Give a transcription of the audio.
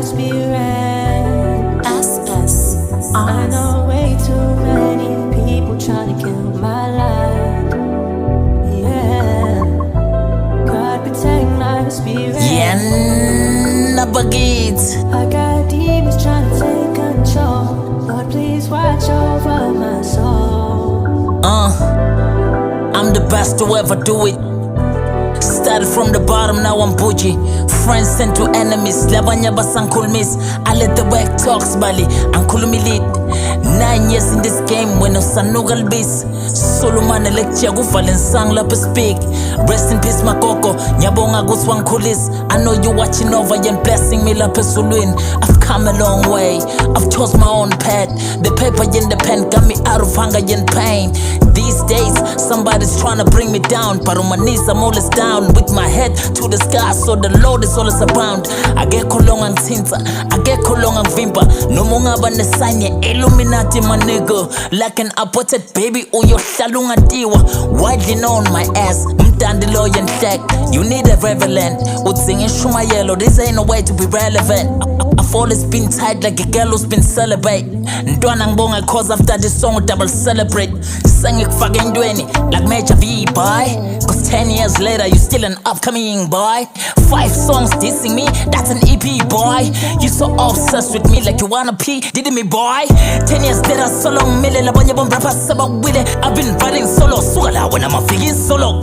spirit. I know way too many people trying to kill my life. Yeah, God protect my spirit. Yenabakitsi. I got demons trying to take control. Lord, please watch over my soul. I'm the best to ever do it. Started from the bottom, now I'm bougie. Friends turned to enemies. Labanya basankulmis. I let the work talks bali. Ankulumilid. 9 years in this game when no sanugal bis. Solomon lecture gufalen sang la speak. Rest in peace makoko. Nyabonga guswang kulis. I know you watching over and blessing me la pesulwin. I've come a long way. I've chose my own path. The paper in the pen got me out of hunger and pain. These days, somebody's trying to bring me down, but on my knees I'm always down, with my head to the sky, so the Lord is always abound. I get kolonga ntinta, I get kolonga vimba. No munga banesanye, Illuminati my nigga. Like an aborted baby, uyo shalunga diwa. Widely known my ass, umdanti and tech. You need a reverend, would sing in Shuma Yellow. This ain't no way to be relevant. I've always been tight like a girl who's been celebrate. Ndwana ngbonga cause after this song double celebrate. Sang it fucking dweni like Major V boy. Cause 10 years later you still an upcoming boy. 5 songs dissing me, that's an EP boy. You so obsessed with me like you wanna pee, did me boy. 10 years later so long mile la banya bomb rappers about wile. I've been riding solo, sugala when I'm a figure solo.